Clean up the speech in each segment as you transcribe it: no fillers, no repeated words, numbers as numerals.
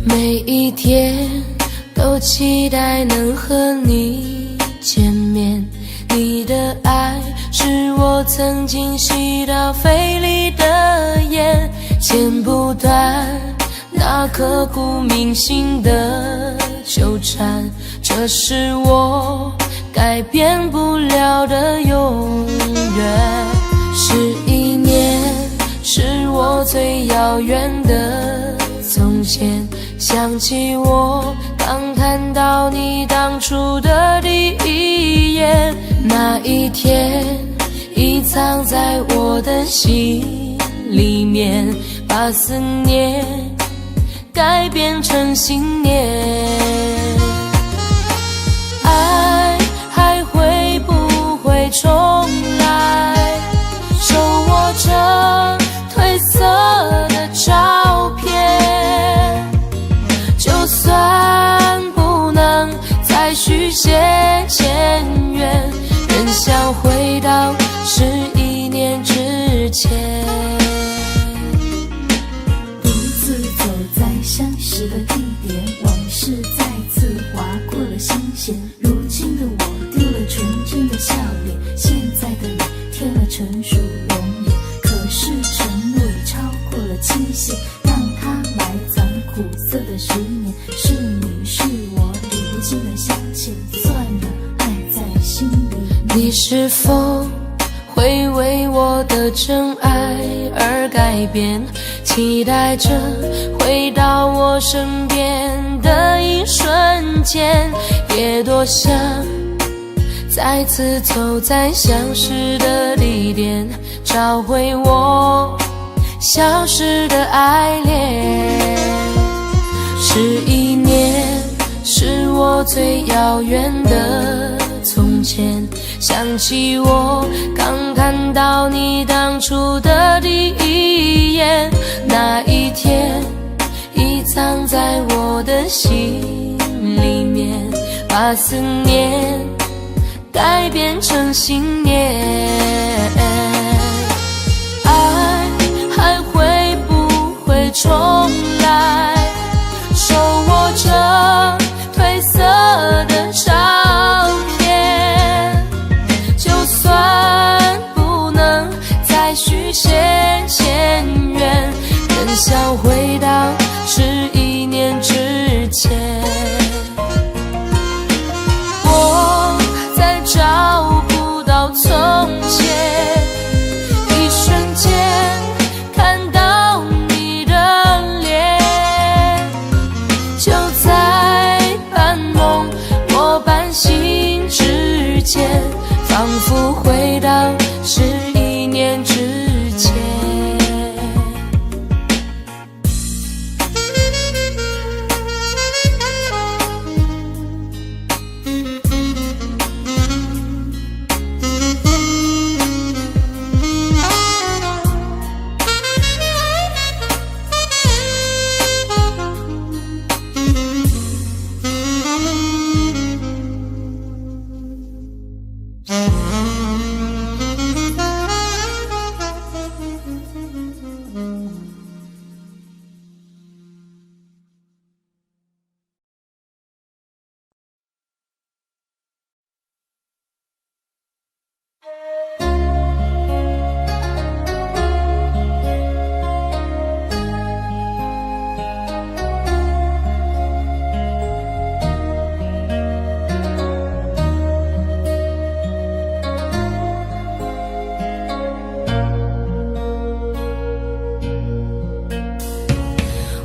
每一天都期待能和你见面，你的爱是我曾经吸到肺里的烟，剪不断那刻骨铭心的纠缠，这是我改变不了的永远。11年是我最遥远的从前，想起我刚看到你当初的第一眼，那一天已藏在我的心里面，把思念改变成信念。爱还会不会重来？手握着褪色的照片，就算不能再续写前缘，仍想回到11年之前。独自走在相识的地点，往事再次划过了心弦。如今的我丢了纯真的笑脸，现在的你添了成熟容颜。可是承诺已超过了期限，让它埋藏苦涩的10年。是你是我理不尽的相欠，算了，爱在心里面。你是否会为我的真爱而改变？期待着回到我身边的一瞬间，也多想再次走在相识的地点，找回我消失的爱恋。11年是我最遥远的从前，想起我刚看到你当初的第一眼，那一天已藏在我的心里面，把思念改变成信念。爱还会不会重来？手握着褪色的照片，就算不能再续写前缘，仍想回到11年之前。我再找不到从前，一瞬间看到你的脸，就在半梦或半醒之间，仿佛回到11年之前。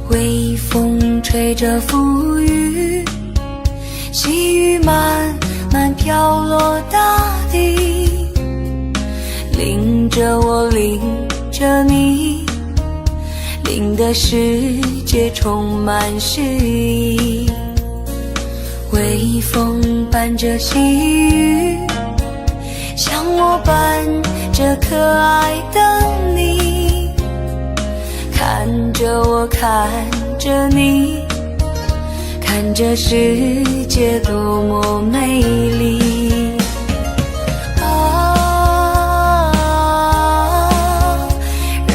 微风吹着浮雨，细雨慢慢飘落大地，淋着我，淋着你，淋的世界充满诗意。微风伴着细雨，我伴着可爱的你，看着我看着你，看这世界多么美丽啊！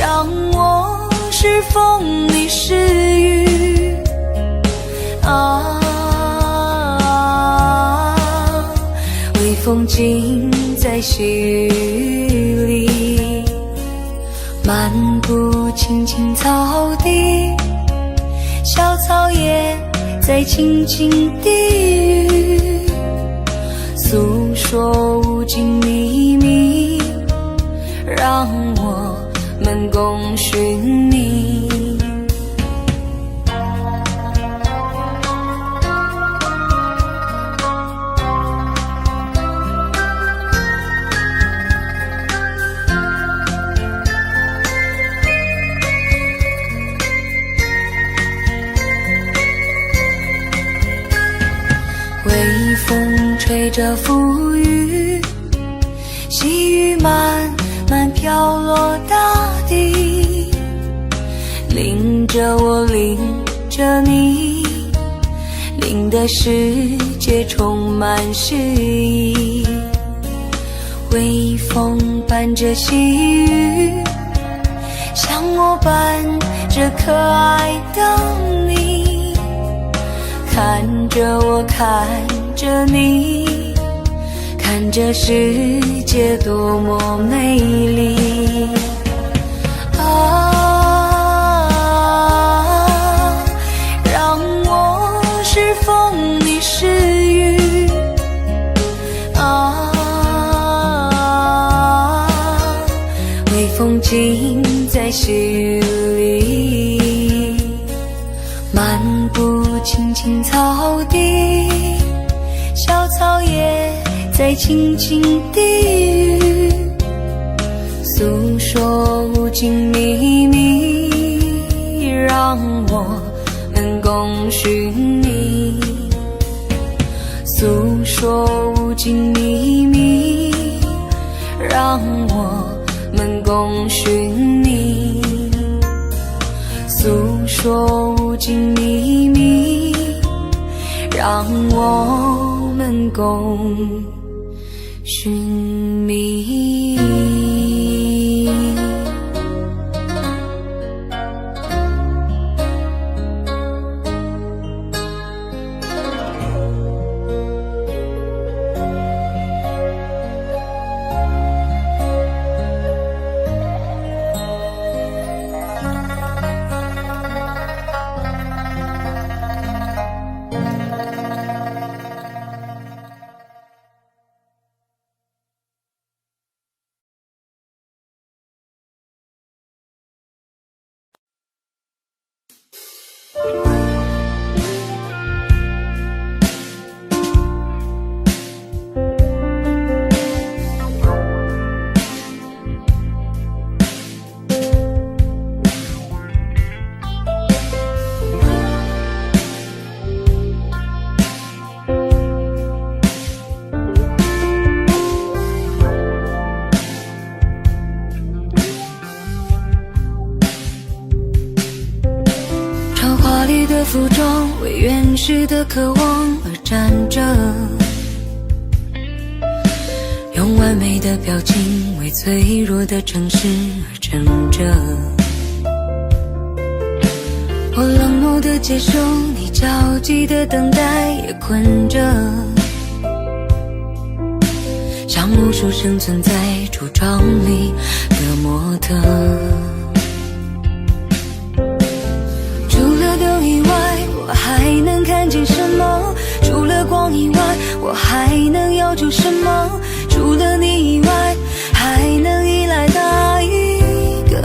让我是风你是雨啊，微风尽在细雨里，漫步青青草地，小草也在轻轻低语，诉说无尽秘密，让我们共寻觅。微风吹着浮雨，细雨慢慢飘落大地，淋着我淋着你，淋的世界充满诗意。微风伴着细雨，像我伴着可爱的你，看着我看着你，看这世界多么美丽啊！让我是风你是雨啊，微风尽在细雨里，漫步青青草地，小草也在轻轻低语，诉说无尽秘密，让我们共寻觅。诉说无尽秘密，让我们共寻觅。诉说无尽秘密，让我们共寻觅。的服装为原始的渴望而站着，用完美的表情为脆弱的城市而撑着。我冷漠的接受，你焦急的等待也困着，像无数生存在橱窗里的模特。除了灯以外，我还能看见什么？除了光以外，我还能要求什么？除了你以外，还能依赖哪一个？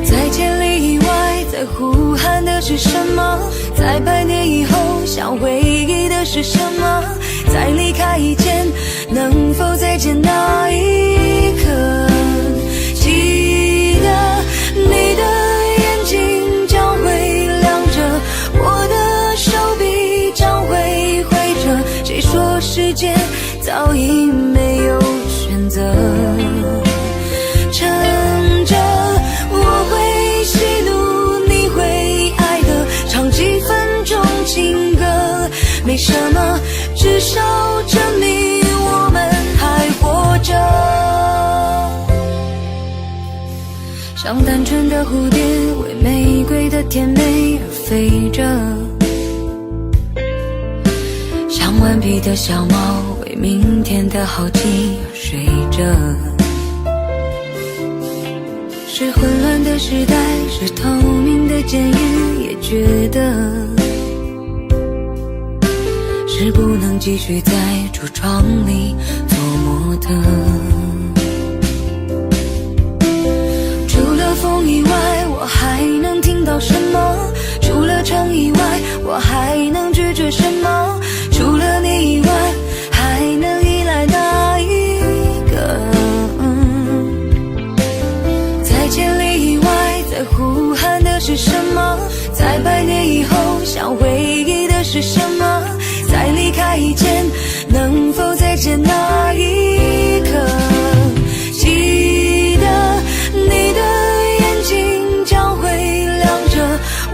在千里以外，在呼喊的是什么？在百年以后，想回忆的是什么？在离开以前，能否再见那一刻？记得你的眼睛将会亮着，我的手臂将会挥着。谁说时间早早已没有选择。趁着我会喜怒，你会哀乐，唱几分钟情歌，没什么，至少证明我们还活着。像单纯的蝴蝶，为玫瑰的甜美而飞着，像顽皮的小猫，为明天的好奇而睡着。是混乱的时代，是透明的监狱，也觉得是不能继续在橱窗里做模特。除了风以外，我还能听到什么？除了城以外，我还能拒绝什么？除了你以外，还能依赖哪一个？在千里以外，在呼喊的是什么？在100年以后，想回忆的是什么？在离开以前，能否再见那一刻？记得你的眼睛将会亮着，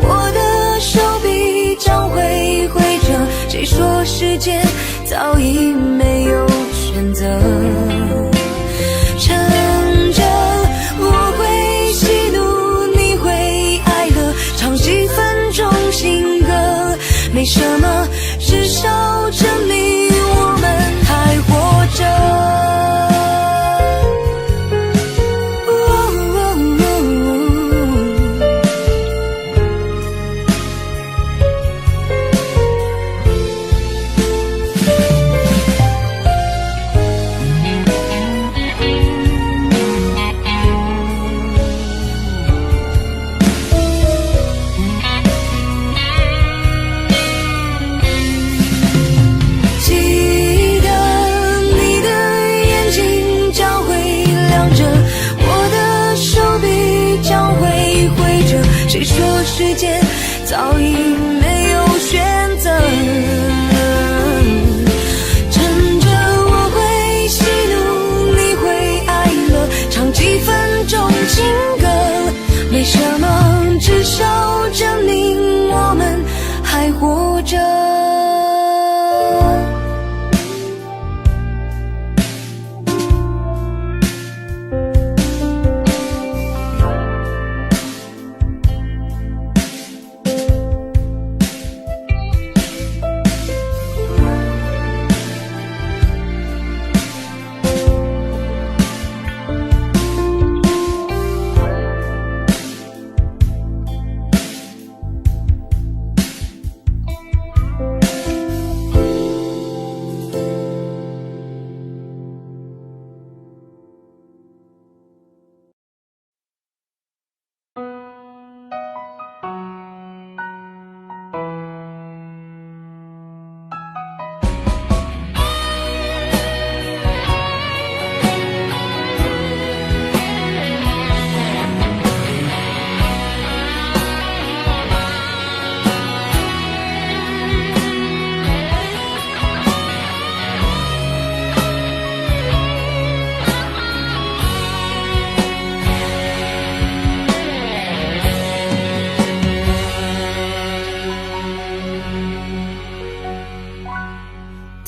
我的手臂将会挥着。谁说世界早已没有选择？趁着我会喜怒，你会哀乐，唱几分钟情歌，没什么，至少证明我们还活着。谁说世界早已没有选择？趁着我会喜怒，你会哀乐，唱几分钟情歌，没什么，至少证明我们还活着。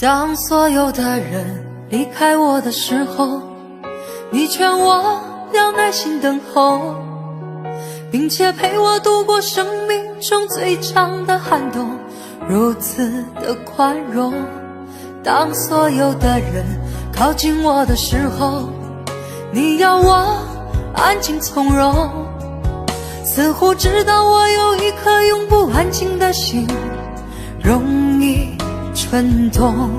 当所有的人离开我的时候，你劝我要耐心等候，并且陪我度过生命中最长的寒冬，如此的宽容。当所有的人靠近我的时候，你要我安静从容，似乎知道我有一颗永不安静的心，容易蠢动。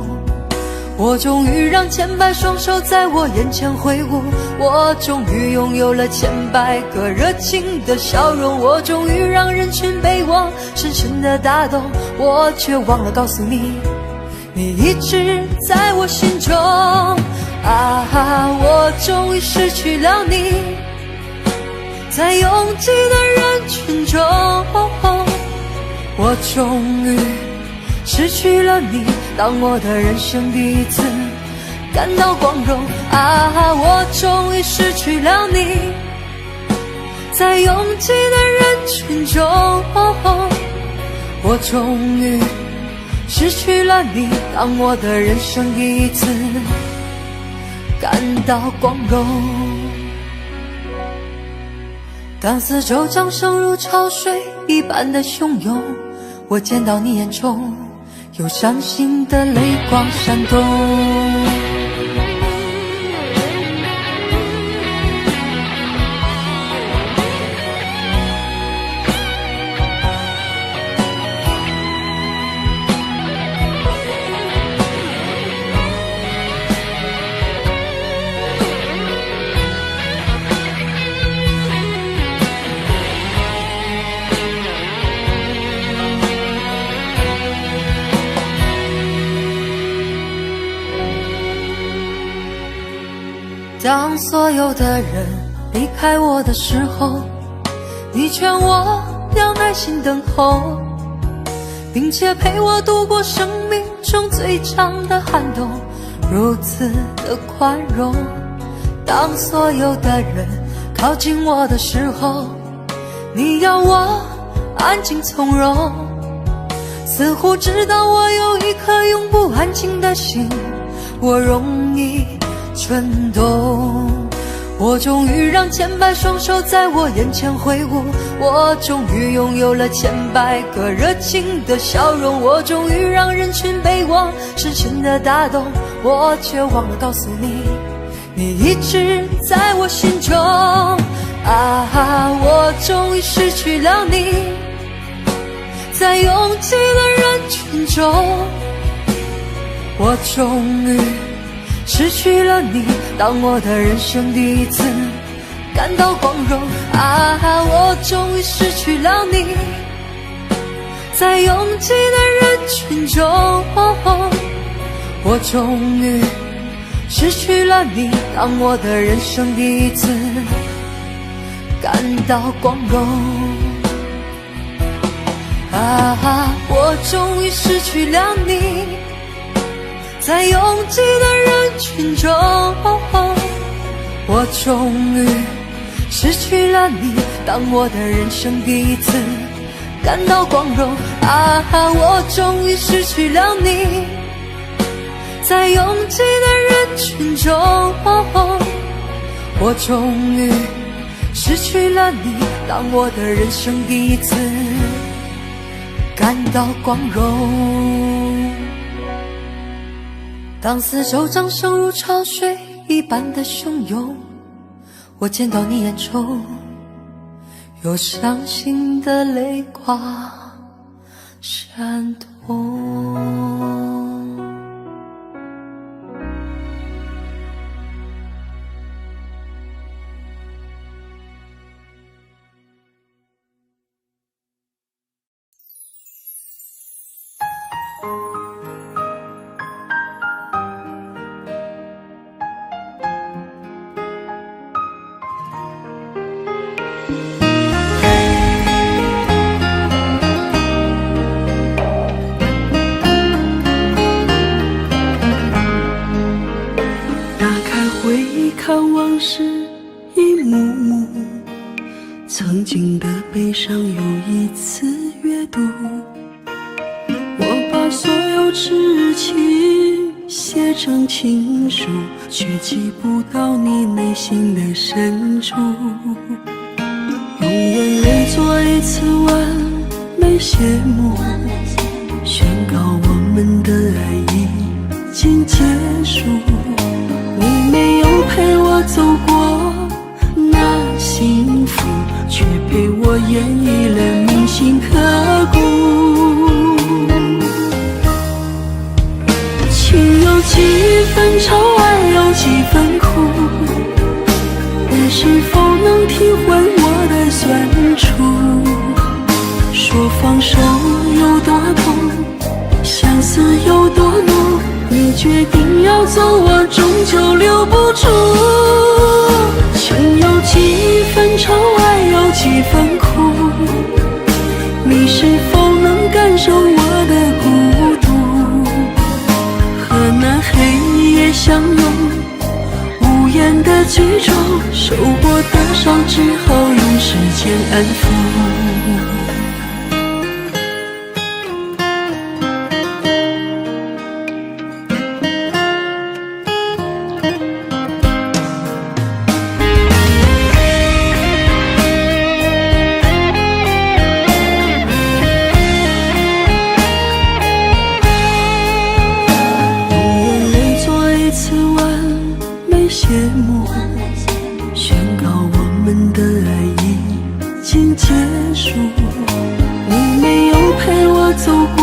我终于让千百双手在我眼前挥舞，我终于拥有了千百个热情的笑容，我终于让人群被我深深的打动，我却忘了告诉你，你一直在我心中。我终于失去了你，在拥挤的人群中，我终于失去了你。当我的人生第一次感到光荣啊！我终于失去了你，在拥挤的人群中，我终于失去了你，当我的人生第一次感到光荣。当四周掌声如潮水一般的汹涌，我见到你眼中有伤心的泪光闪动。当所有的人离开我的时候，你劝我要耐心等候，并且陪我度过生命中最长的寒冬，如此的宽容。当所有的人靠近我的时候，你要我安静从容，似乎知道我有一颗永不安静的心，我容易蠢动。我终于让千百双手在我眼前挥舞，我终于拥有了千百个热情的笑容，我终于让人群被我深深的打动，我却忘了告诉你，你一直在我心中啊！我终于失去了你，在拥挤的人群中，我终于失去了你，当我的人生第一次感到光荣啊！我终于失去了你，在拥挤的人群中，我终于失去了你，当我的人生第一次感到光荣啊！我终于失去了你，在拥挤的人群中，我终于失去了你，当我的人生第一次感到光荣啊！我终于失去了你，在拥挤的人群中，我终于失去了你，当我的人生第一次感到光荣。当四周掌声如潮水一般的汹涌，我见到你眼中有伤心的泪光闪动。看往事一幕幕，曾经的悲伤又一次阅读。我把所有痴情写成情书，却寄不到你内心的深处。用眼泪做一次完美谢幕，宣告我们的爱已经结束。你没有陪我走过那幸福，却陪我演绎了铭心刻骨。情有几分愁，爱有几分苦，你是否能体会我的酸楚？说放手有多痛，相思有多浓，你决定要走，我终究留不住。情有几分愁，爱有几分苦，你是否能感受我的孤独？和那黑夜也相拥，无言的剧终，受过的伤只好用时间安抚。谢幕，宣告我们的爱已经结束。你没有陪我走过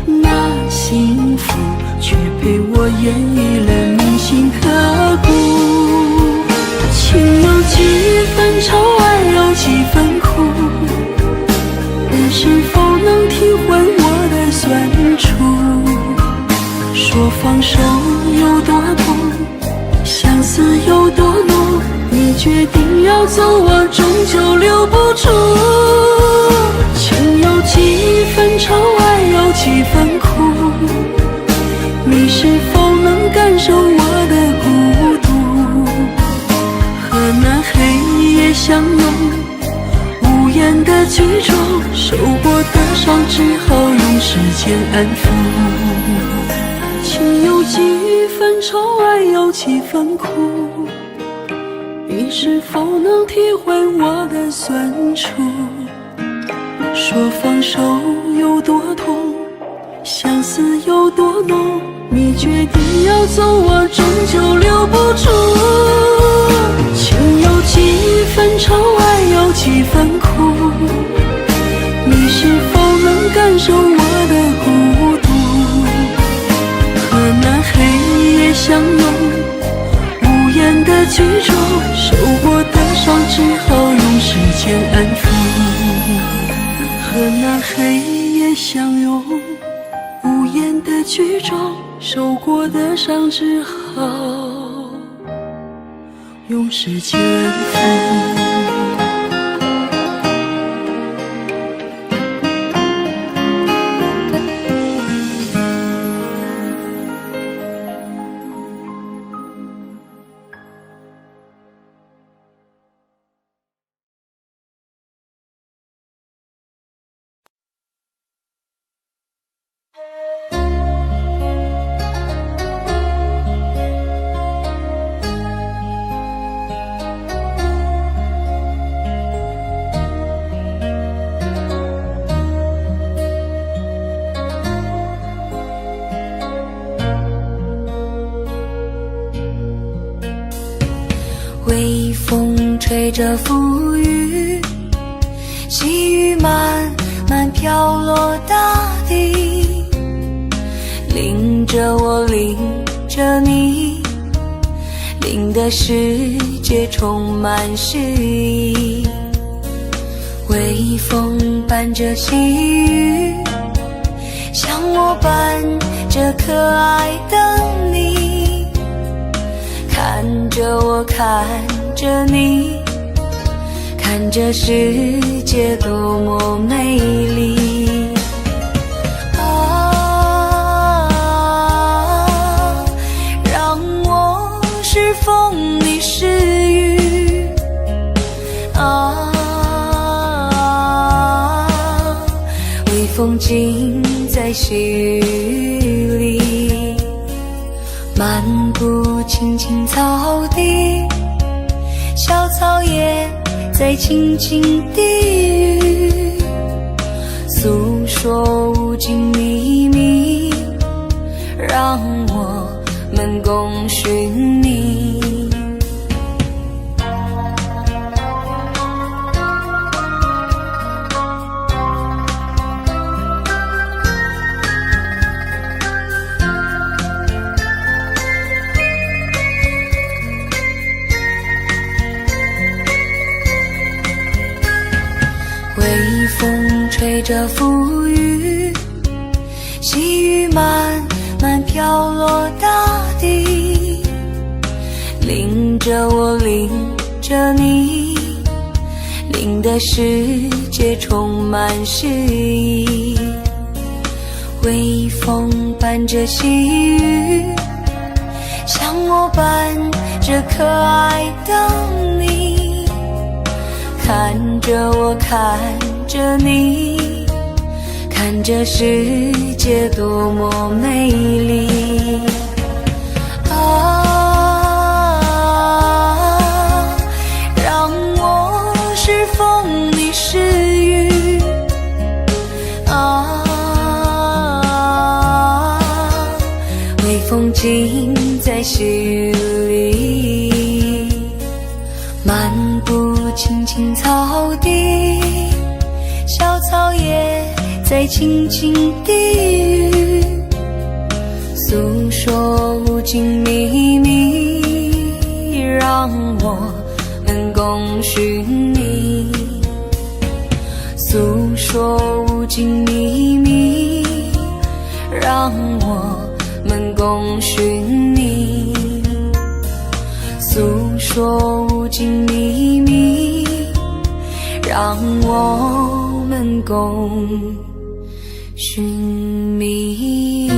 那幸福，却陪我演绎了铭心刻骨。情有几分愁，爱有几分苦，你是否能体会我的酸楚？说放手有多痛，相思有多浓，你决定要走，我终究留不住。情有几分愁，爱有几分苦，你是否能感受我的孤独？和那黑夜相拥，无言的剧终，受过的伤只好用时间安抚。情有几分愁，爱有几分苦，你是否能体会我的酸楚？说放手有多痛，相思有多浓，你决定要走，我终究留不住。情有几分愁，爱有几分苦，你是否能感受我的孤独？和那黑夜相拥，无言的剧终，受过的伤只好用时间安抚。和那黑夜相拥，无言的剧终，受过的伤只好用时间安抚。微风吹着浮雨，细雨慢慢飘落大地，淋着我，淋着你，淋的世界充满诗意。微风伴着细雨，像我伴着可爱的你，看着我，看着你，看着世界多么美丽。啊，让我是风，你是雨。啊，微风尽在细雨里，漫步青青草地，小草也在轻轻低语，诉说无尽秘密，让我们共寻觅。微风吹着浮雨，细雨慢慢飘落大地，淋着我，淋着你，淋的世界充满诗意。微风伴着细雨，像我般这可爱的你，看着我，看着你，看这世界多么美丽啊！让我是风，你是雨啊！微风尽在细雨里，漫步青青草地，小草也在轻轻低语，诉说无尽秘密，让我们共寻觅。诉说无尽秘密，让我们共寻觅。诉说无尽秘密，让我们共寻觅。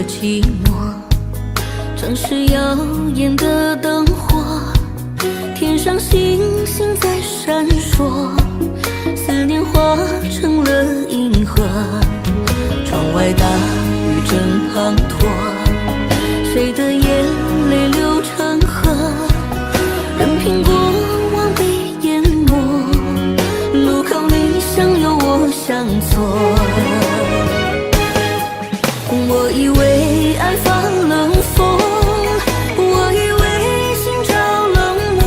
寂寞，城市耀眼的灯火，天上星星在闪烁，思念化成了银河，窗外大雨正滂沱，谁的眼泪流成河，任凭过往被淹没，路口你想有我想错。我以为爱发冷风，我以为心照冷漠，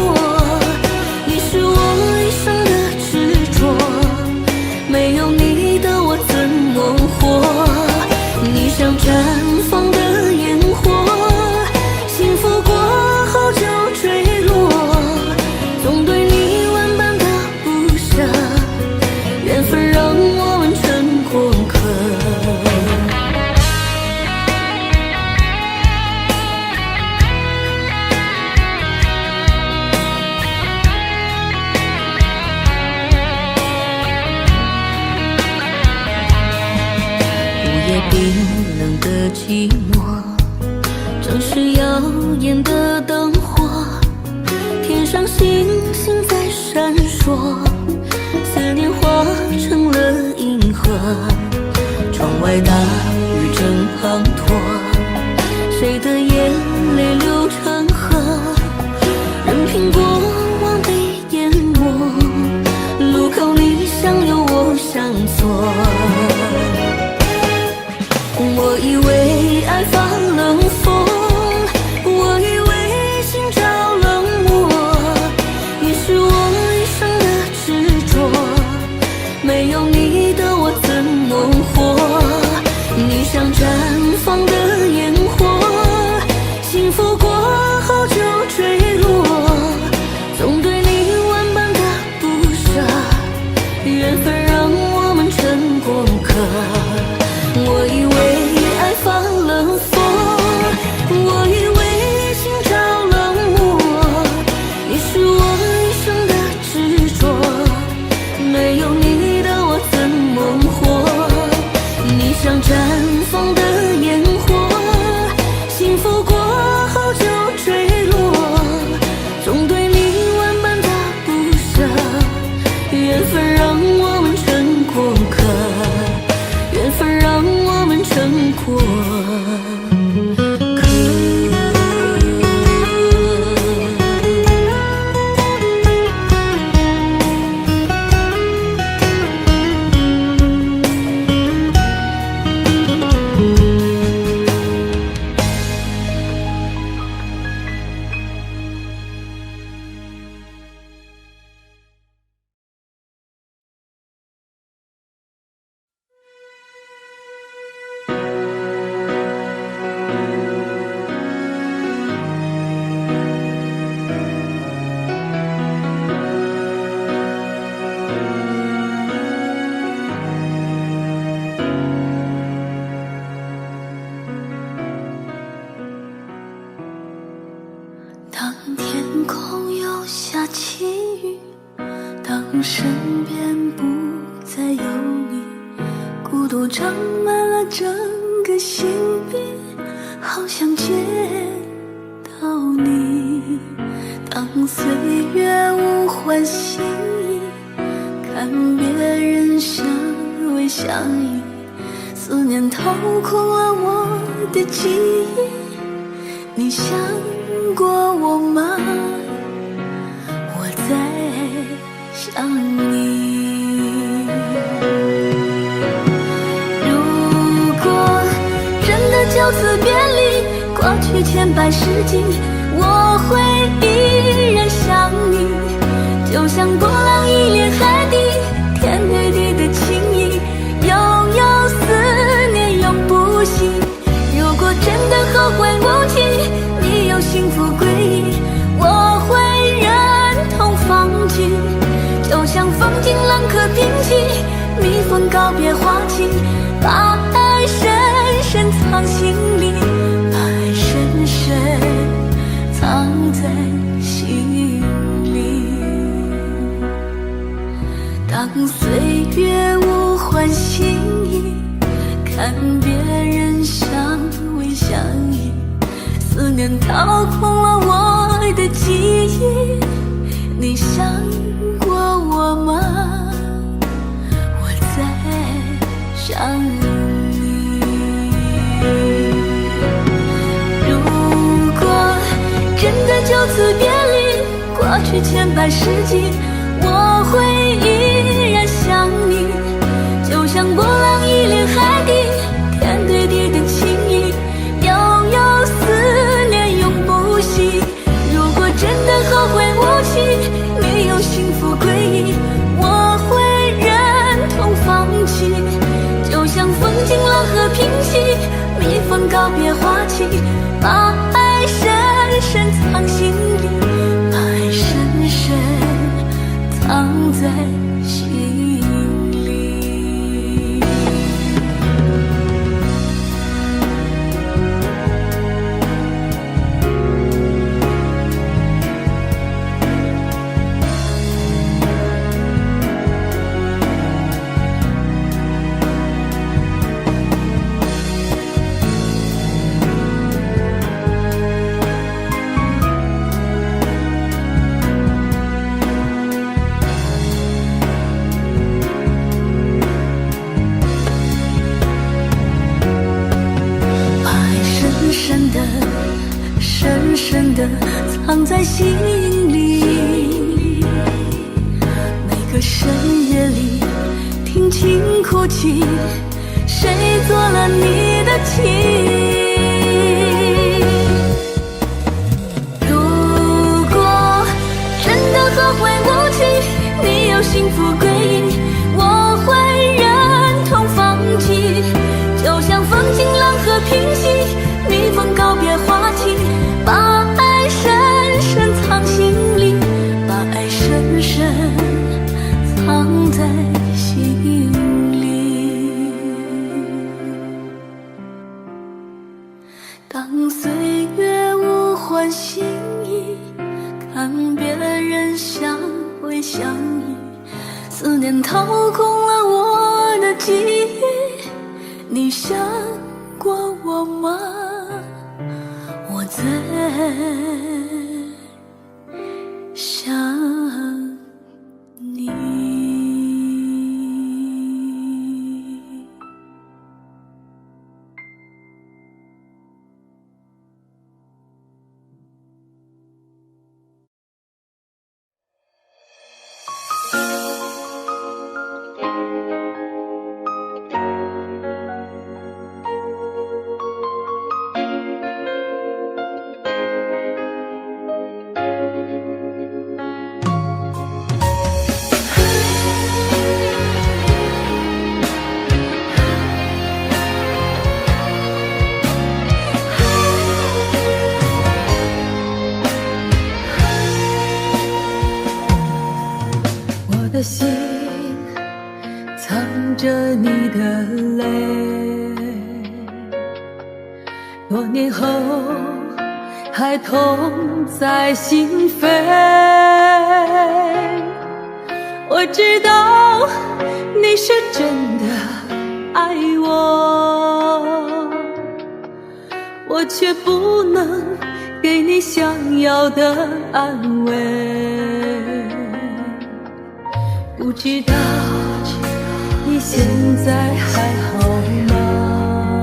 你是我一生的执着，没有你的我怎么活？你像绽放天空又下起雨，当身边不再有你，孤独长满了整个心底，好想见到你。当岁月无欢心意，看别人相偎相依，思念掏空了我的记忆。你想过我吗？我在想你。如果真的就此别离，过去千百世纪，我会依然想你，就像波浪一连海底，天对地的情谊，悠悠思念永不息。如果真的后会无期，你有幸福归依，我会忍痛放弃，就像风景冷可平息，蜜蜂告别花期，把爱深深藏心里，把爱深深藏在心里。当岁月无欢心意，看别人相偎相依，思念掏空了我的记忆。你想过我吗？我在想你。如果真的就此别离，过去千百世纪，我会依然想你，就像波浪一连海底，天对地的情谊，悠悠思念永不息。如果真的后会无期，没有幸福归依，我会忍痛放弃，就像风景冷和平息，蜜蜂告别花期，把爱深深藏心里，把爱深深藏在心里。深深地藏在心里，每个深夜里听情哭泣，谁做了你的情？如果真的后会无期，你有幸福归依，我会忍痛放弃，就像风景冷和平息，蜜蜂告别花期，把爱深深藏心里，把爱深深藏在心里。当岁月无欢心意，看别人相偎相依，思念掏空了我的记忆。你想过我吗？我在想你。我的心藏着你的泪，多年后还还痛在心扉。我知道你是真的爱我，我却不能给你想要的安慰。不知道你现在还好吗？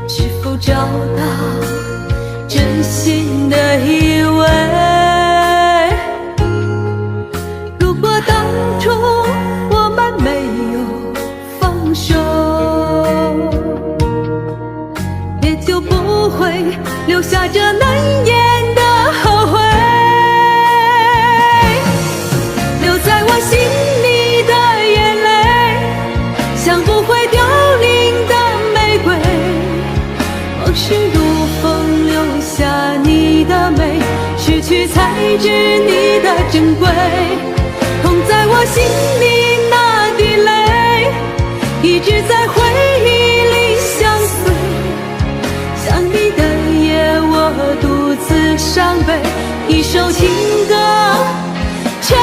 是否找到真心的依偎？如果当初我们没有放手，也就不会留下这难言的后悔。留在我心里的眼泪，像不会凋零的玫瑰。往事如风，留下你的美，失去才知你的珍贵。痛在我心里那滴泪，一直在回忆里相随。想你的夜，我独自伤悲，一首情歌唱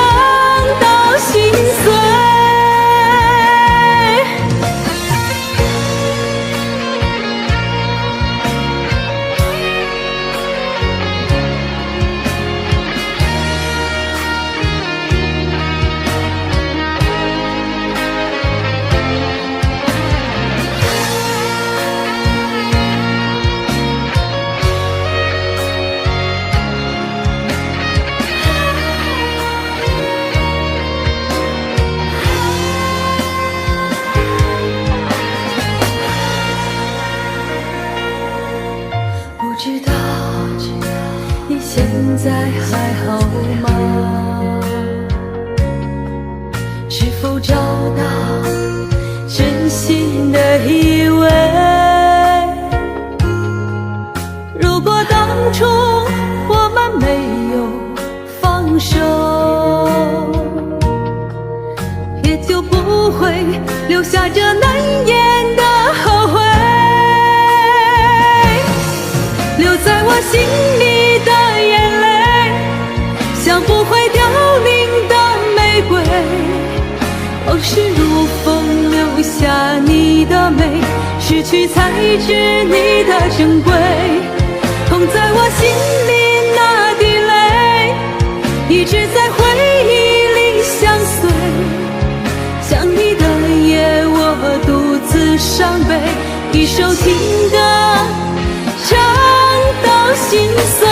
到心碎。不知道你现在还好吗？是否找到真心的依偎？如果当初我们没有放手，也就不会留下这难言的后悔。留在我心里的眼泪，像不会凋零的玫瑰。往事如风，留下你的美，失去才知你的珍贵。痛在我心里那滴泪，一直在回忆里相随。想你的夜，我独自伤悲，一首情歌唱到心碎。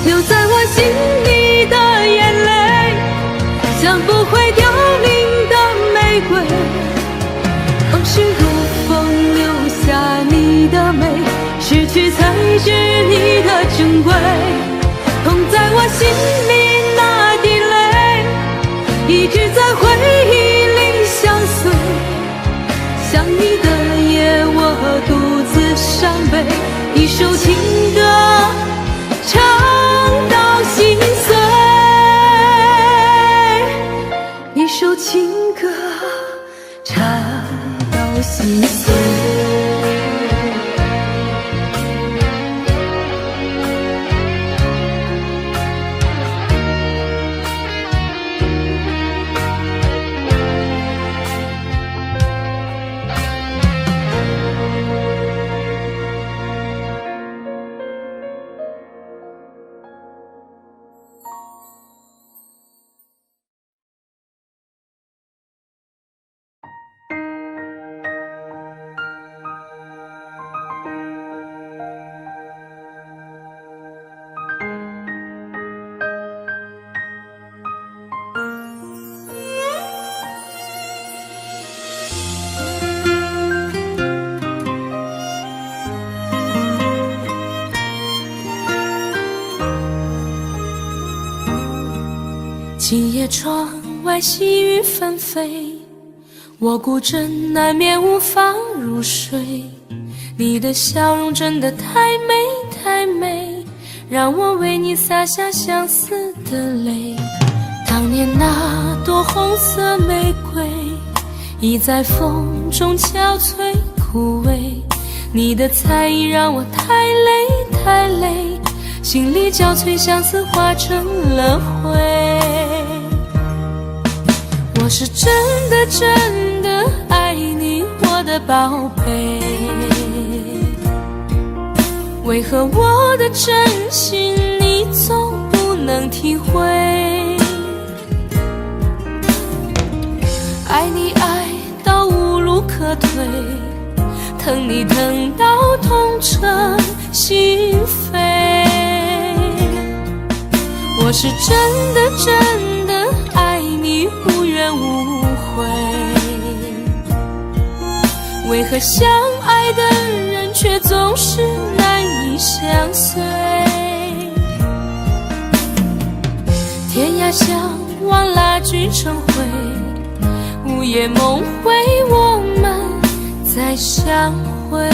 留在我心里的眼泪，像不会凋零的玫瑰。往事如风，留下你的美，失去才知你的珍贵。痛在我心里那滴泪，一直在回忆里相随。想你的夜，我独自伤悲，一首情歌唱到心碎。一首情歌唱到心碎。今夜窗外细雨纷飞，我孤枕难眠无法入睡。你的笑容真的太美太美，让我为你洒下相思的泪。当年那朵红色玫瑰，已在风中憔悴枯萎。你的猜疑让我太累太累，心力交瘁，相思化成了灰。我是真的真的爱你，我的宝贝，为何我的真心你总不能体会？爱你爱到无路可退，疼你疼到痛彻心扉。我是真的真的爱你，无怨无悔，为何相爱的人却总是难以相随？天涯相望，蜡炬成灰，午夜梦回，我们再相会。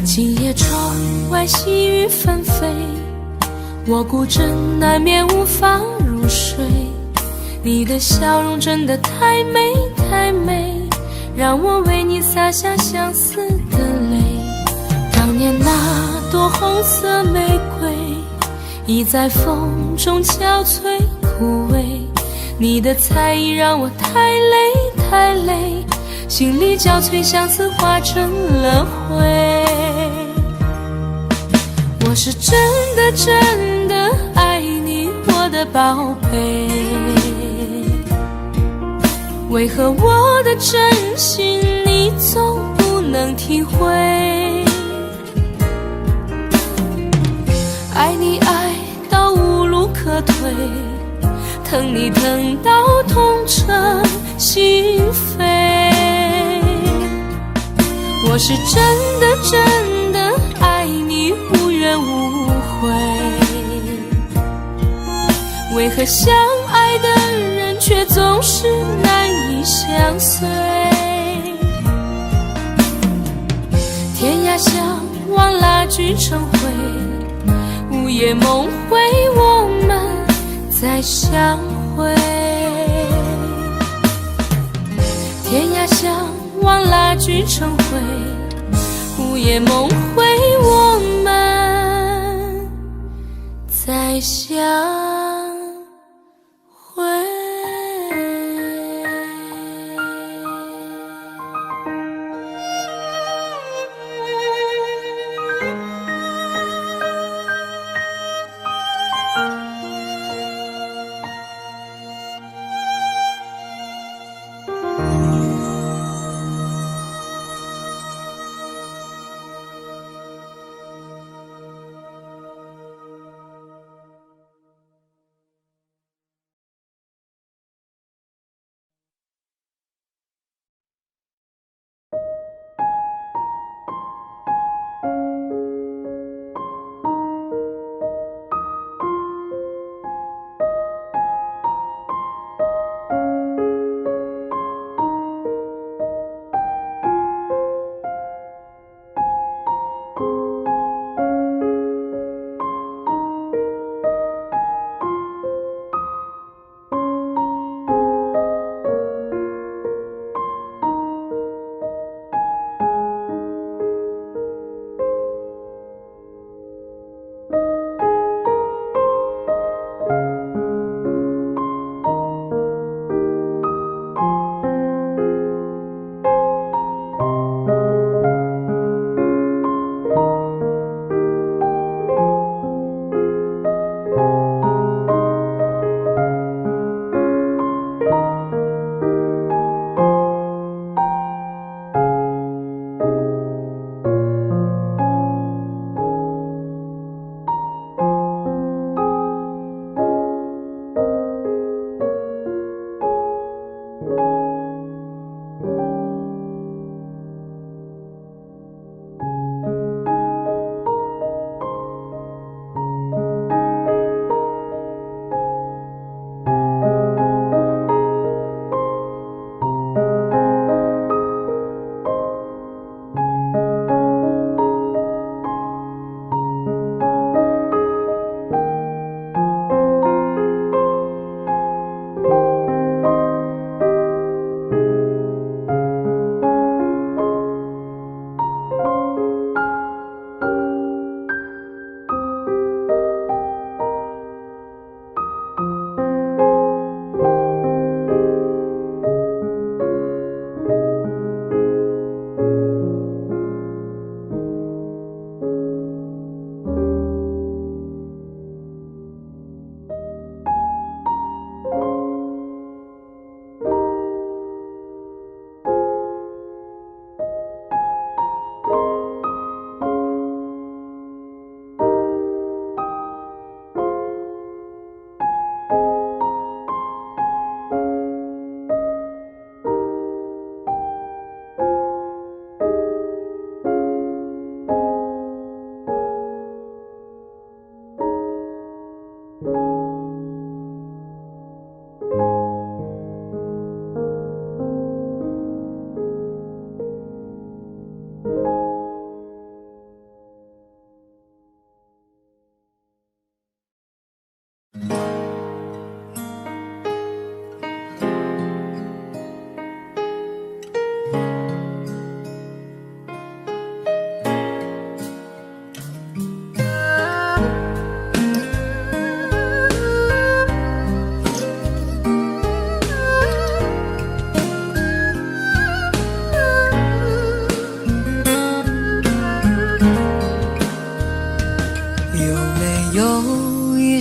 今夜窗外细雨纷飞，我孤枕难眠无法入睡。你的笑容真的太美太美，让我为你洒下相思的泪。当年那朵红色玫瑰，已在风中憔悴枯萎。你的猜疑让我太累太累，心力交瘁，相思化成了灰。我是真的真的爱你，我的宝贝，为何我的真心你总不能体会？爱你爱到无路可退，疼你疼到痛彻心扉。我是真的真的爱你，无怨无悔，为何相爱的人却总是难以相随？天涯相望，蜡炬成灰，午夜梦回，我们再相会。天涯相望，蜡炬成灰，午夜梦回，我们再相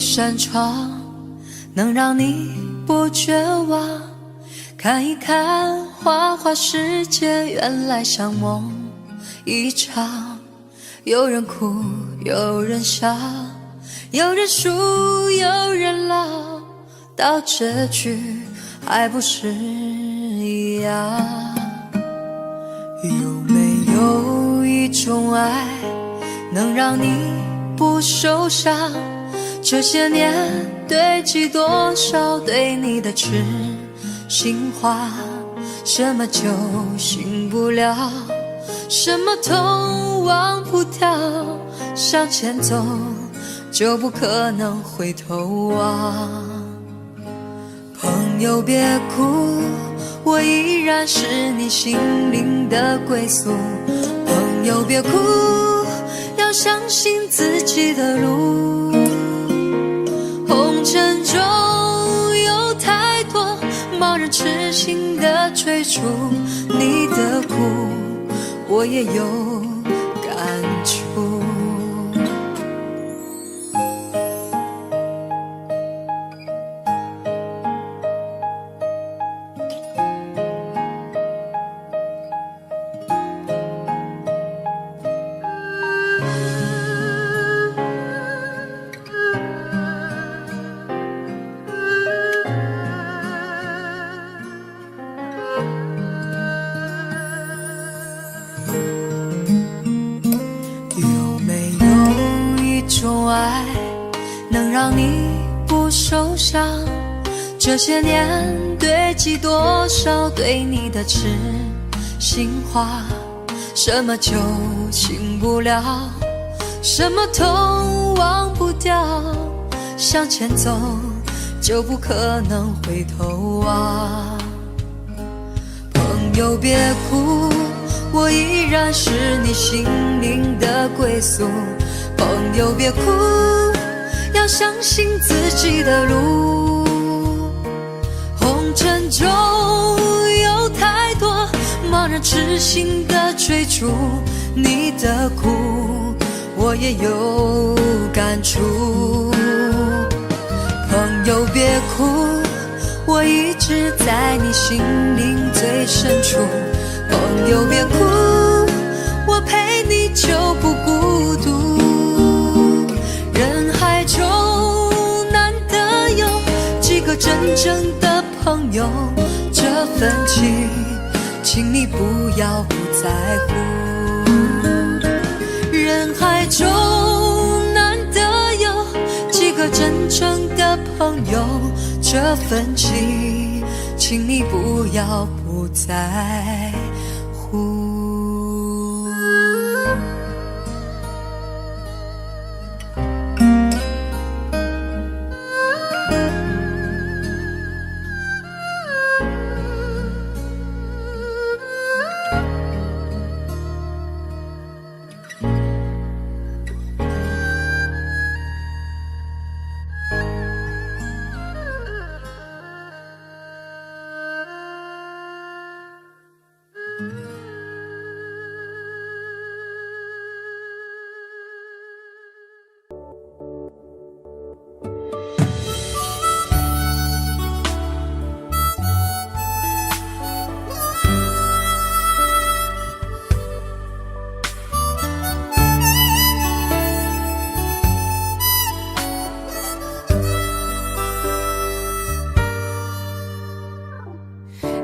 扇窗，能让你不绝望。看一看花花世界，原来像梦一场。有人哭，有人笑，有人输，有人老，到结局还不是一样。有没有一种爱，能让你不受伤？这些年堆积多少对你的痴心话，什么酒醒不了，什么痛忘不掉，向前走就不可能回头望。朋友别哭，我依然是你心灵的归宿。朋友别哭，要相信自己的路。红尘中有太多盲人痴心的追逐，你的苦我也有感触。能让你不受伤，这些年堆积多少对你的痴心话，什么酒醒不了，什么痛忘不掉，向前走就不可能回头望。朋友别哭，我依然是你心灵的归宿。朋友别哭，要相信自己的路。红尘中有太多盲人痴心的追逐，你的苦我也有感触。朋友别哭，我一直在你心灵最深处。朋友别哭，我陪你就不孤独。人海中难得有几个真正的朋友，这份情请你不要不在乎。人海中难得有几个真正的朋友，这份情请你不要不在乎。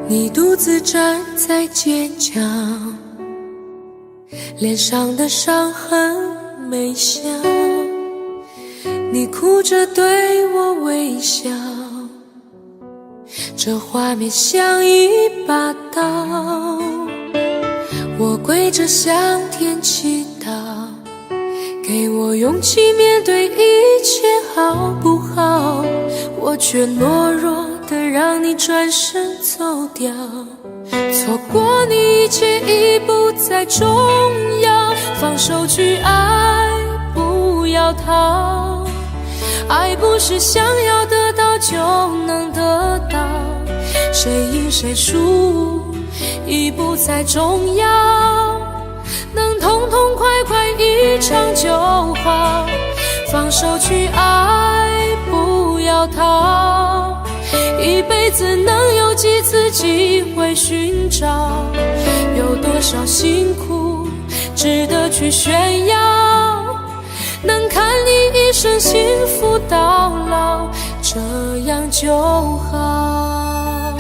你独自站在街角，脸上的伤痕没消，你哭着对我微笑，这画面像一把刀。我跪着向天祈祷，给我勇气面对一切好不好？我却懦弱的让你转身走掉，错过你一切已不再重要，放手去爱，不要逃。爱不是想要得到就能得到，谁赢谁输已不再重要，能痛痛快快一场就好，放手去爱，子能有几次机会寻找？有多少辛苦值得去炫耀？能看你一生幸福到老，这样就好。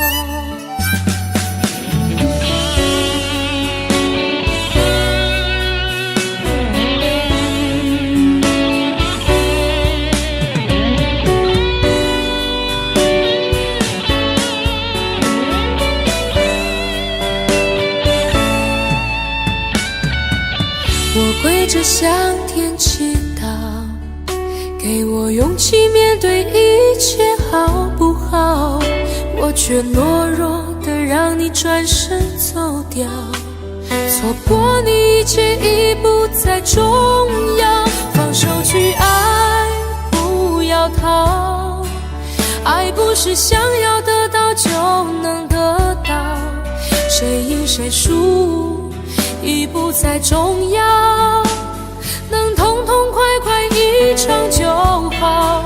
我跪着向天祈祷，给我勇气面对一切好不好？我却懦弱的让你转身走掉，错过你一切已不再重要。放手去爱，不要逃，爱不是想要得到就能得到，谁赢谁输已不再重要，能痛痛快快一场就好。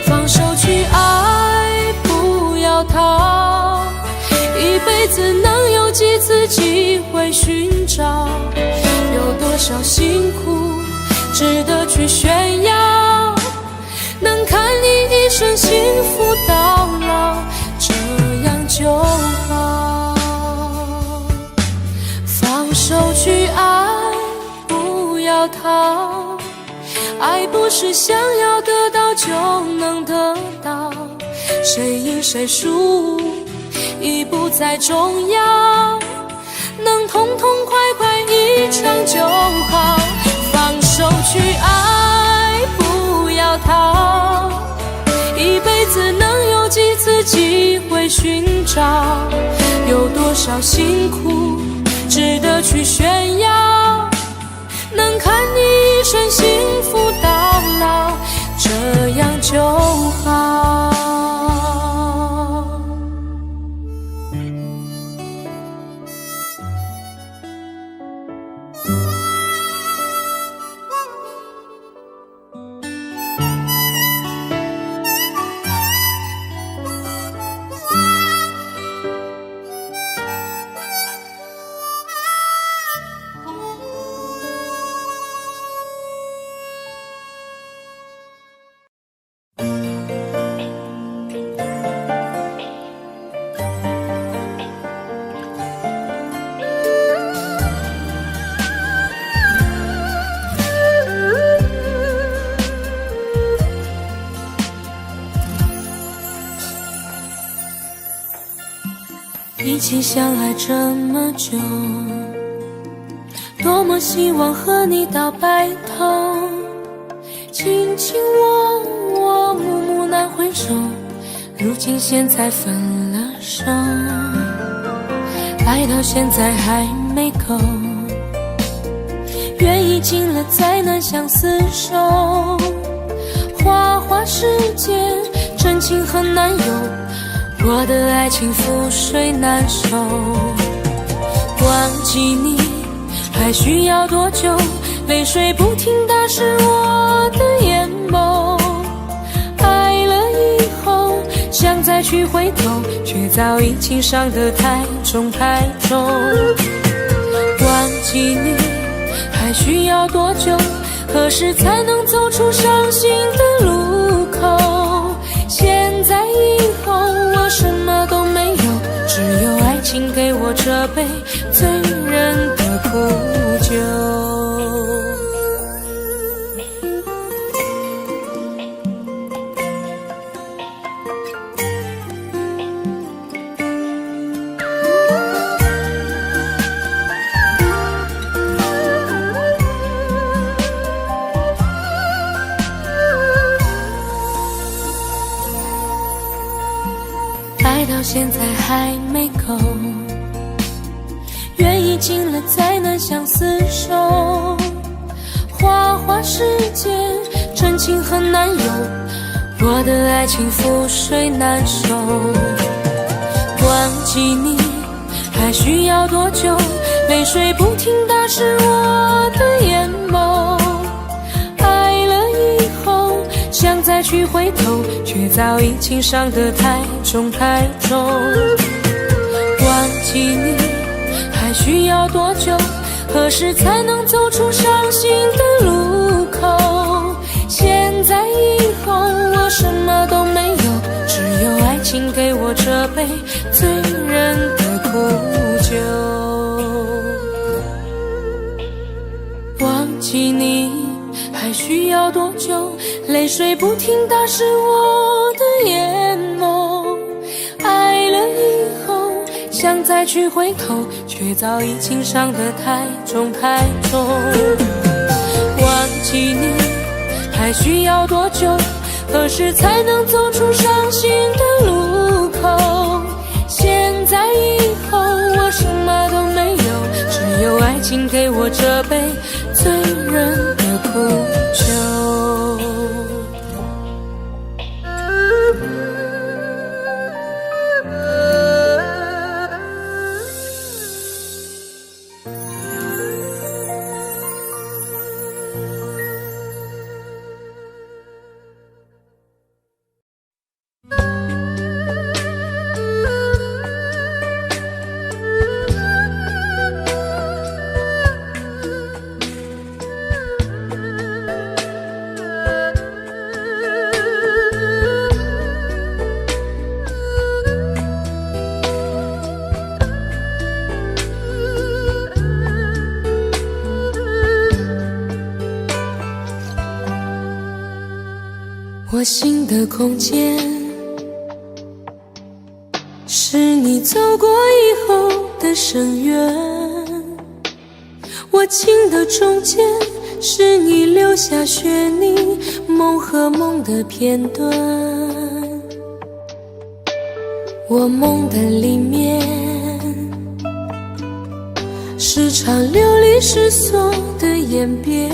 放手去爱，不要逃，一辈子能有几次机会寻找？有多少辛苦值得去炫耀？能看你一生幸福到老，这样就好。放手去爱，不要逃，爱不是想要得到就能得到，谁赢谁输已不再重要，能痛痛快快一场就好。放手去爱，不要逃，一辈子能有几次机会寻找？有多少辛苦值得去炫耀？能看你一生幸福到老，这样就好。一起相爱这么久，多么希望和你到白头，卿卿我我，暮暮难回首，如今现在分了手，爱到现在还没够，缘已尽了再难相厮守，花花世界真情很难有，我的爱情覆水难收。忘记你还需要多久？泪水不停打湿我的眼眸，爱了以后想再去回头，却早已经伤得太重太重。忘记你还需要多久？何时才能走出伤心的路口？现在以后我什么都没有，只有爱情给我这杯醉人的苦酒。爱到现在还没够，缘已尽了再难相厮守，花花世界真情很难有，我的爱情覆水难收。忘记你还需要多久？泪水不停打湿我的眼眸，爱了以后想再再去回头，却早已情伤得太重太重。忘记你还需要多久？何时才能走出伤心的路口？现在以后我什么都没有，只有爱情给我这杯醉人的苦酒。忘记你还需要多久？泪水不停打湿我的眼眸。爱了以后想再去回头，却早已情伤得太重太重。忘记你还需要多久？何时才能走出伤心的路口？现在以后我什么都没有，只有爱情给我这杯醉人的苦酒。我心的空间，是你走过以后的深渊；我情的中间，是你留下血泥梦和梦的片段。我梦的里面，是场流离失所的演变。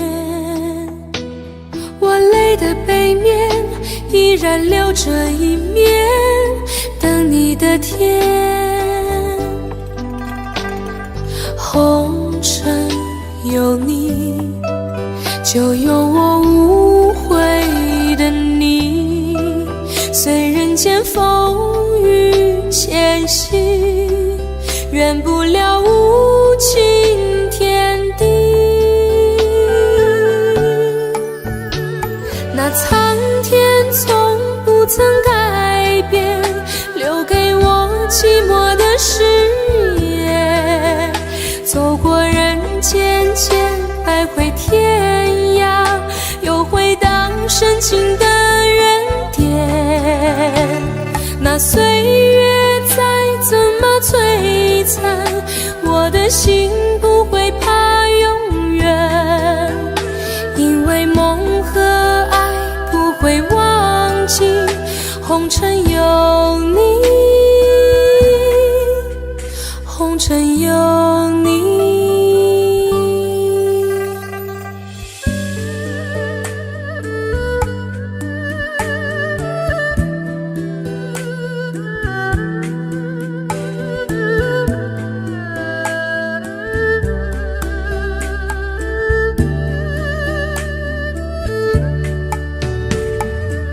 我泪的背面依然留着一面，等你的天。红尘有你，就有我无悔的你。虽人间风雨前行，圆不了无情天地。那苍天从不曾改变，留给我寂寞的誓言。走过人间千百回天涯，又回荡深情的原点。那岁月再怎么摧残，我的心不会怕永远，因为梦和爱不会忘记，红尘有你，红尘有你。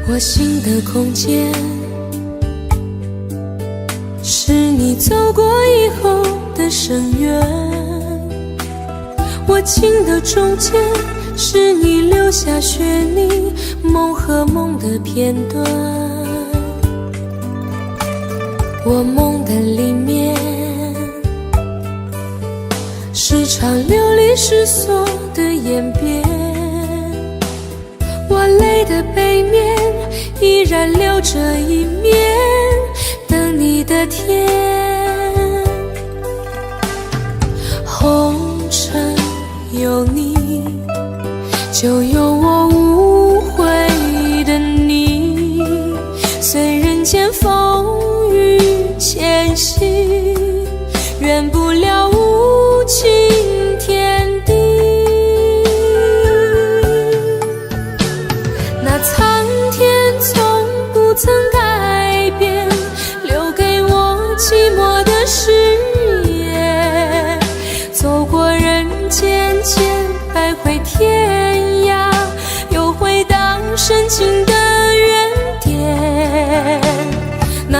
我心的空间，是你走过以后的深渊；我情的中间，是你留下血泥梦和梦的片段。我梦的里面，是场流离失所的演变。我泪的背面依然留着一面，等你的天。红尘有你，就有我无悔的你。虽人间风雨前行，圆不了无情天地。那苍天从不曾改变，留给我寂寞的誓言。走过人间千百回天涯，又回荡深情的缘。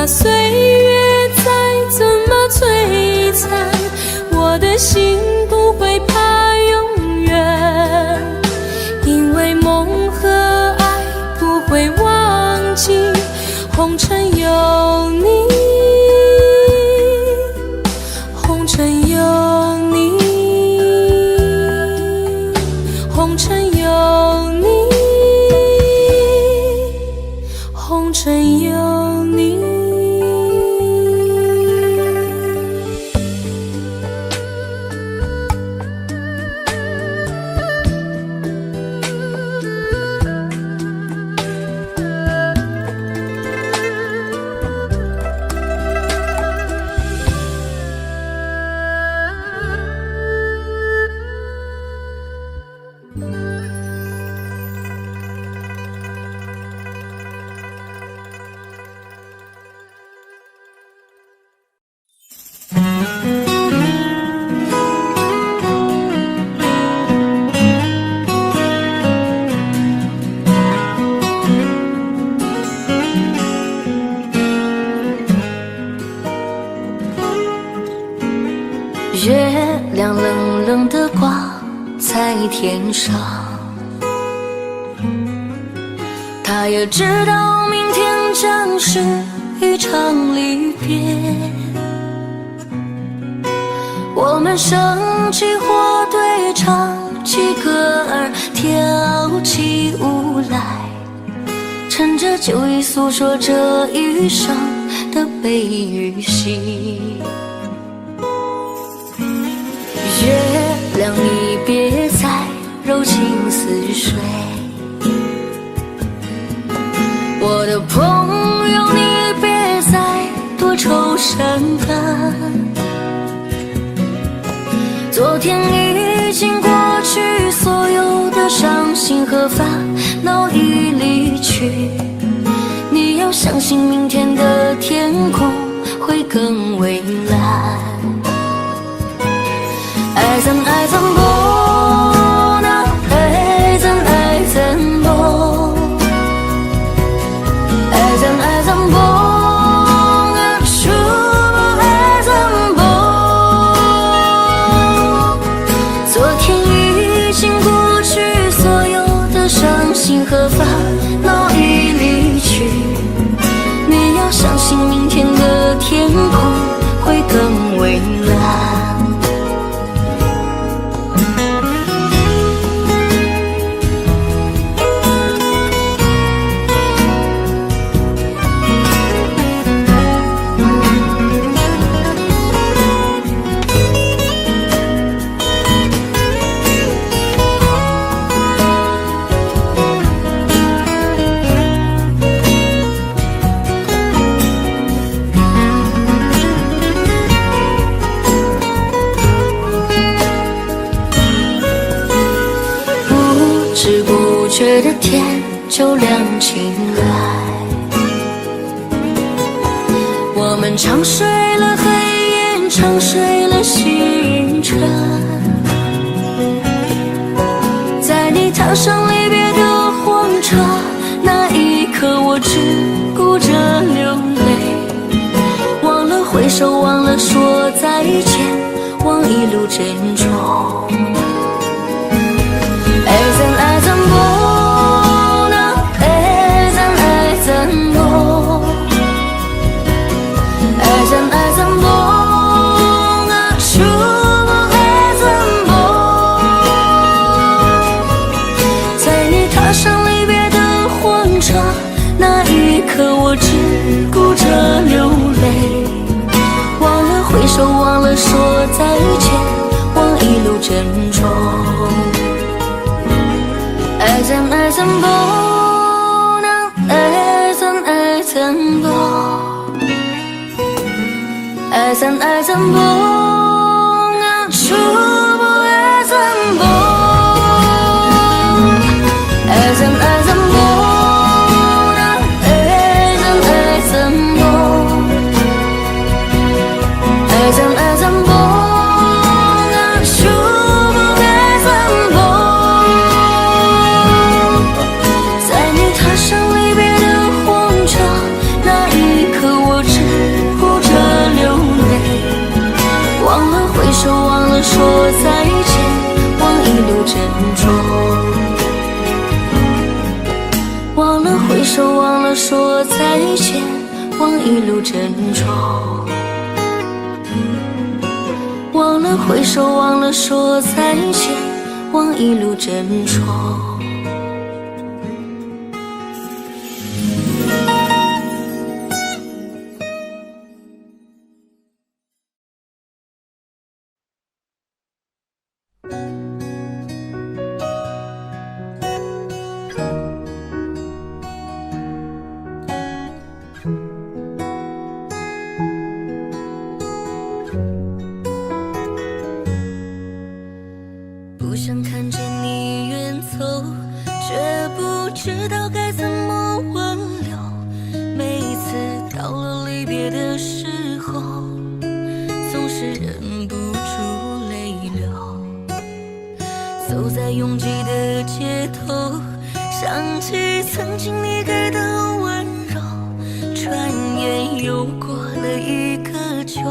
岁月再怎么摧残，我的心不会怕永远，因为梦和爱不会忘记，红尘有你，红尘有你，红尘有你，红尘有你。月亮冷冷地挂在天上，他也知道明天将是一场离别。我们升起火堆，唱起歌儿，跳起舞来，趁着酒意诉说这一生的悲与喜。月亮，你别再柔情似水，我的朋友，你别再多愁善感。昨天已经过去，所有的伤心和烦恼已离去，你要相信明天的天空会更蔚蓝。爱怎爱怎不那爱怎爱怎不爱怎爱怎不啊说不爱怎不。昨天已经过去，所有的伤心和烦恼已离去，你要相信明天的天空会更蔚蓝。不知不觉的天就亮起来，我们长睡了黑夜，长睡了星辰，在你踏上离别的火车，那一刻我只顾着流泪，忘了挥手，忘了说再见，忘一路珍重。爱怎爱怎不那爱怎爱怎不爱怎爱怎不那说不爱怎不。在你踏上离别的火车，那一刻我只顾着流泪，忘了挥手，忘了说再见，忘一路珍重。爱怎爱怎不那爱怎爱怎不爱怎爱怎不那说不爱怎不爱怎爱怎不那爱怎爱怎不爱怎爱怎不那说不爱怎不。在你踏上离别的火车，那一刻我只珍重。忘了挥手，忘了说再见，忘一路珍重。忘了挥手，忘了说再见，忘一路珍重。不想看见你远走，却不知道该怎么挽留。每一次到了离别的时候，总是忍不住泪流。走在拥挤的街头，想起曾经你给的温柔，转眼又过了一个秋，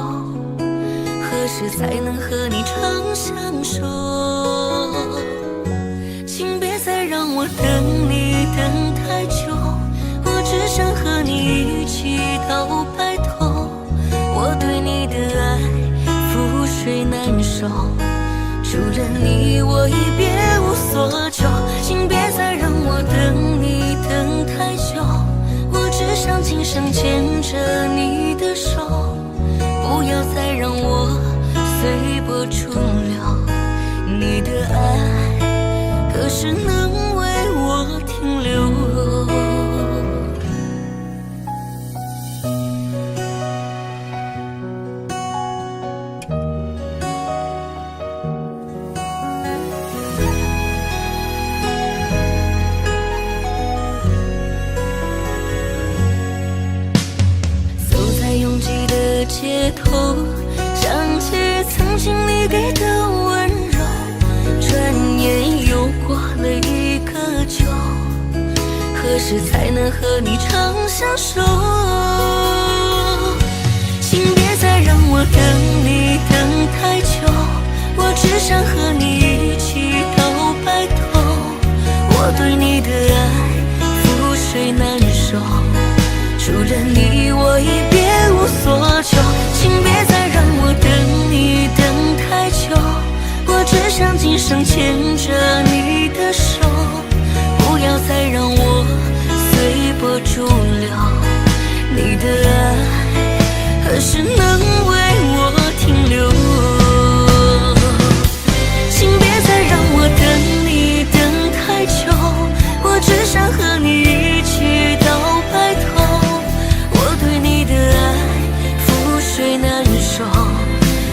何时才能和你长相守？请别再让我等你等太久，我只想和你一起到白头。我对你的爱覆水难收，除了你我已别无所求。请别再让我等你等太久，我只想今生牵着你的手，不要再让我随波逐流。你的爱何时能为我停留？走在拥挤的街头，想起曾经你给的温柔，转眼又过了一个秋，何时才能和你长相守？请别再让我等你等太久，我只想和你一起到白头。我对你的爱覆水难收，除了你我已别无所求。请别再让我等你等太久，我只想今生牵着你的手，不要再让我随波逐流。你的爱何时能为我停留？请别再让我等你等太久，我只想和你一起到白头。我对你的爱覆水难收，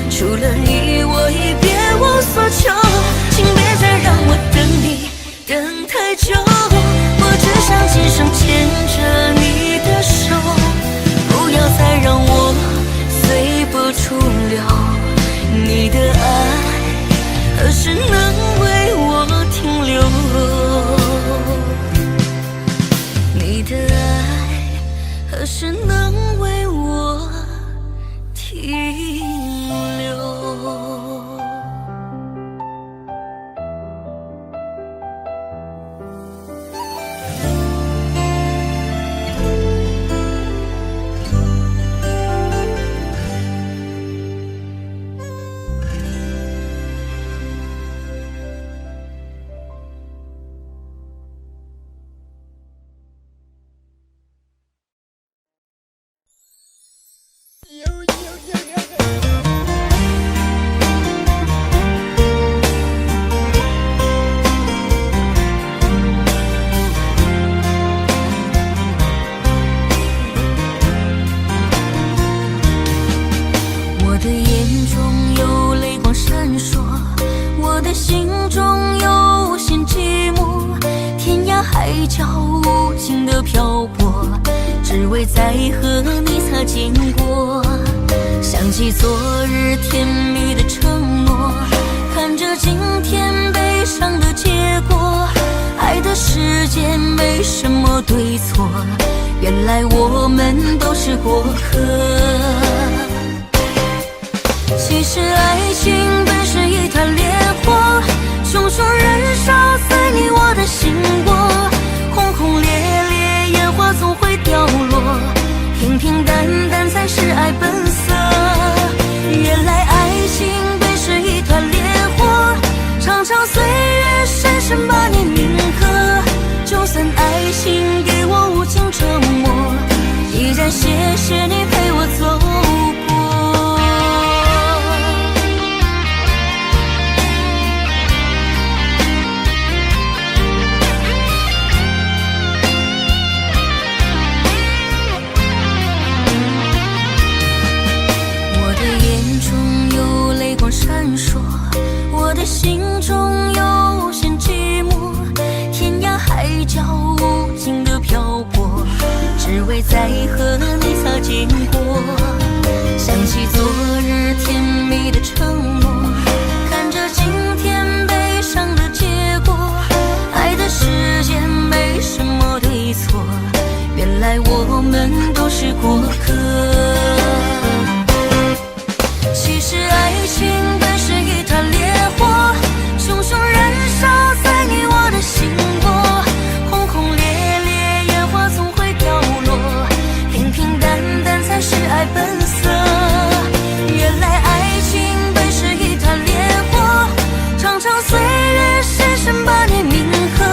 除了你我已别无所求。请别再让我等你等太久，我只想今生牵着你的手，不要再让我随波逐流。你的爱何时能为我停留？你的爱何时能为我停留？我的眼中有泪光闪烁，我的心中有无限寂寞，天涯海角无尽的漂泊，只为再和你擦肩过。想起昨日甜蜜的承诺，看着今天悲伤的结果，爱的世界没什么对错，原来我们都是过客。其实爱情本是一团烈火，种种人经过，轰轰烈烈，烟花总会掉落，平平淡淡才是爱本色。原来爱情本是一团烈火，长长岁月深深把你铭刻。就算爱情给我无情折磨，依然谢谢你陪我走过。我的眼中有泪光闪烁，我的心中有无限寂寞，天涯海角无尽的漂泊，只为再和你擦肩过。想起昨日甜蜜的承诺，看着今天悲伤的结果，爱的世界没什么对错，原来我们都是过客。其实爱情本是一团烈火，熊熊燃烧在你我的心窝，轰轰烈烈，烟花总会掉落，平平淡淡才是爱本色。原来爱情本是一团烈火，长长岁月深深把你铭刻。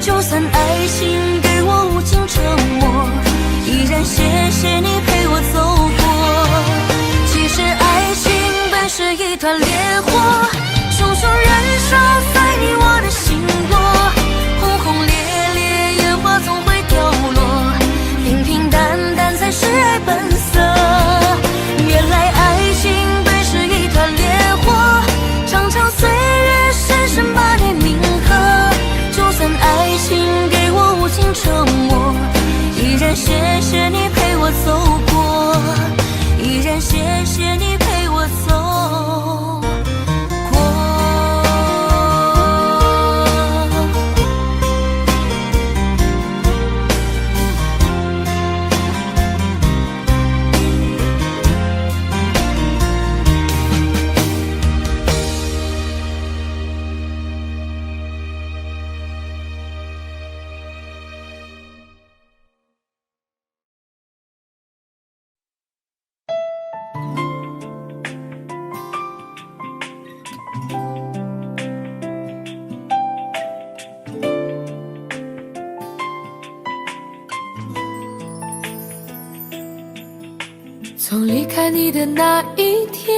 就算爱情给我无情折磨，依然谢谢你陪我走过。其实爱情本是一团烈火，熊熊燃烧在你我的心窝，轰轰烈烈，烟花总会掉落，平平淡淡才是爱本色。原来爱情本是一团烈火，长长岁月深深把你铭刻。就算爱情给我无情折磨，依然谢谢你陪我走过，依然谢谢你陪我走过。从离开你的那一天，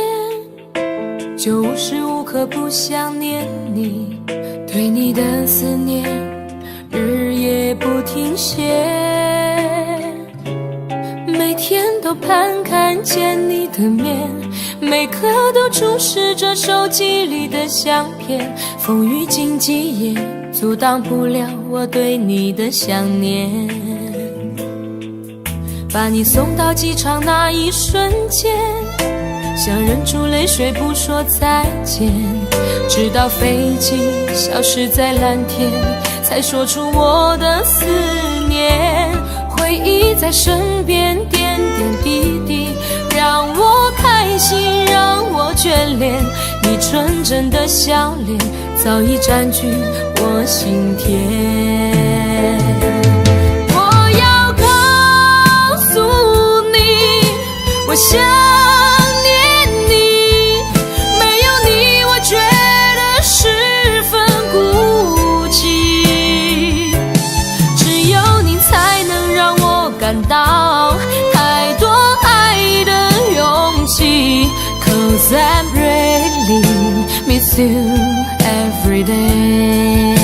就无时无刻不想念你，对你的思念日夜不停歇，每天都盼看见你的面，每刻都注视着手机里的相片，风雨经济也阻挡不了我对你的想念。把你送到机场那一瞬间，想忍住泪水不说再见，直到飞机消失在蓝天，才说出我的思念。回忆在身边点点滴滴，让我开心，让我眷恋，你纯真的笑脸早已占据我心田。我想念你，没有你我觉得十分孤寂，只有你才能让我感到太多爱的勇气。 Cause I really miss you every day。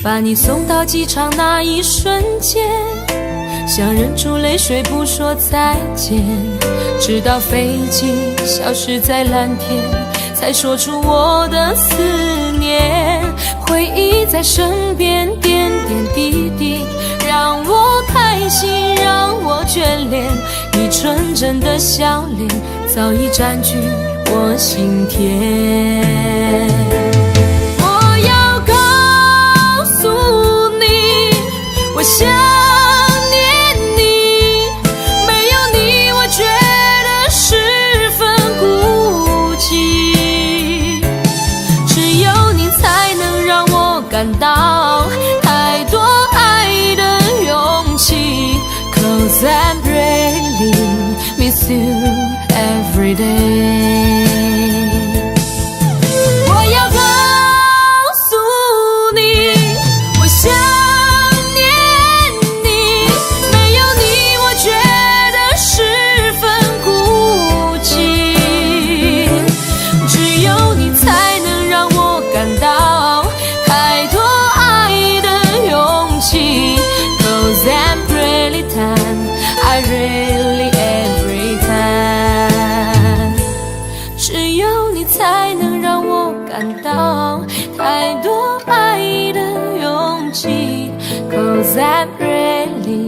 把你送到机场那一瞬间，想忍住泪水不说再见，直到飞机消失在蓝天，才说出我的思念。回忆在身边，点点滴滴，让我开心，让我眷恋。你纯真的笑脸，早已占据我心田。我要告诉你，我想念你，没有你，我觉得十分孤寂。只有你才能让我感到太多爱的勇气。Cause I really miss you every day。 我要告诉你，我想念你，没有你我觉得十分孤寂。只有你才能让我感到太多爱的勇气。Cause I'm really time, I really every time。 只有你才能让我感到太多爱的勇气。Cause I really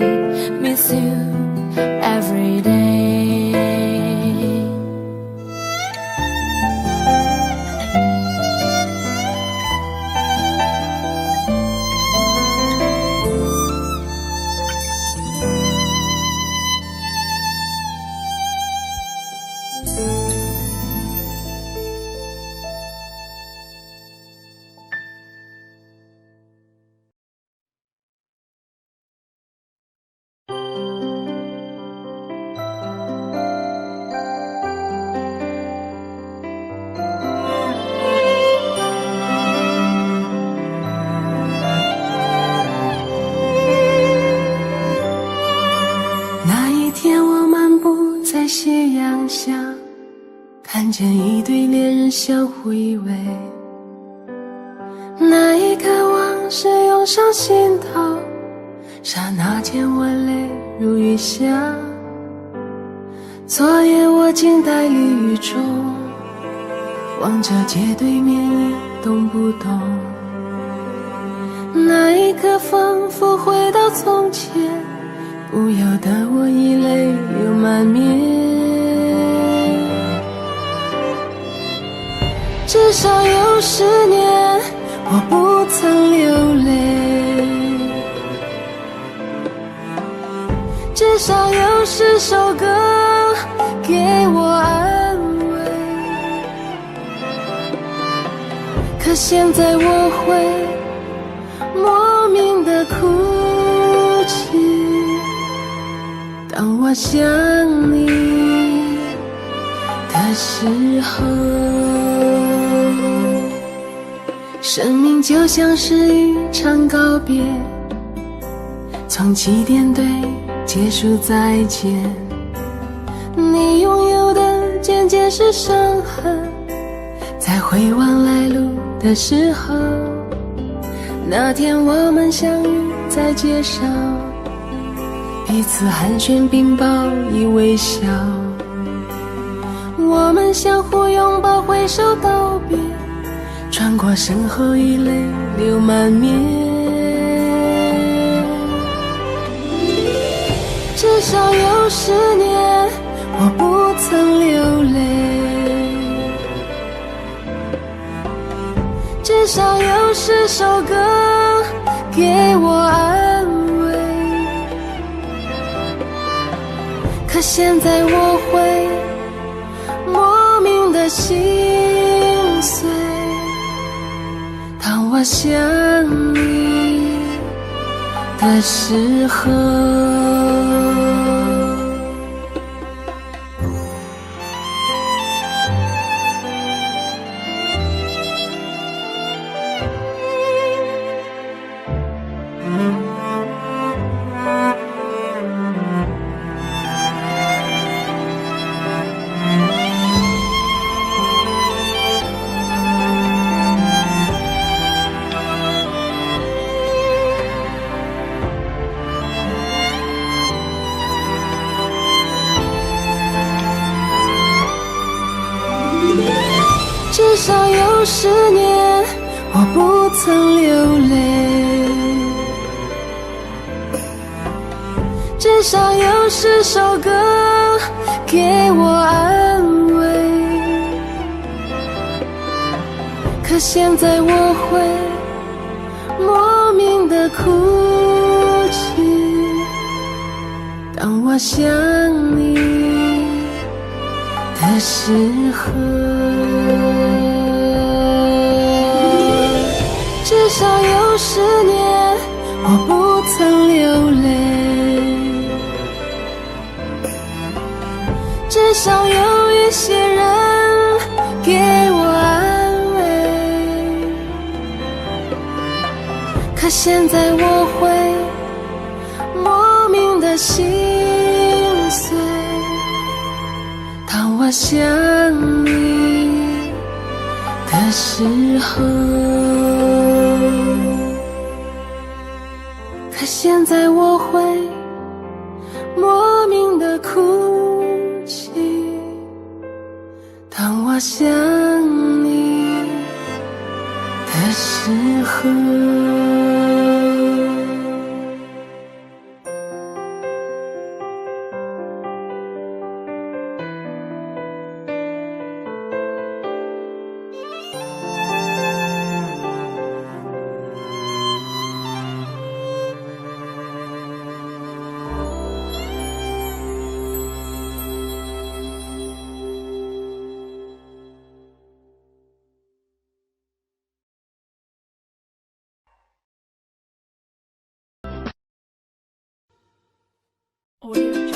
miss you every day。 那一天我漫步在斜阳下，看见一对恋人相互依偎，那一刻往事涌上心头，刹那间我泪如雨下。昨夜我静待绿雨中，望着街对面一动不动，那一刻仿佛回到从前，不由得我已泪流满面。至少有10年我不曾流泪，至少有10首歌给我安慰。可现在我会莫名的哭泣，当我想你的时候。生命就像是一场告别，从起点对结束再见。你拥有的渐渐是伤痕，在回望来路的时候，那天我们相遇在街上，彼此寒暄并报以微笑，我们相互拥抱挥手道别，穿过身后已泪流满面。至少有10年我不曾流泪，至少有10首歌给我安慰。可现在我会莫名的心碎，当我想你的时候。至少有10年我不曾曾流泪，至少有10首歌给我安慰。可现在我会莫名的哭泣，当我想你的时候。至少有10年我不曾流泪，至少有一些人给我安慰。可现在我会莫名的心碎，当我想你的时候。可现在我会莫名的哭泣，当我想你的时候。Audio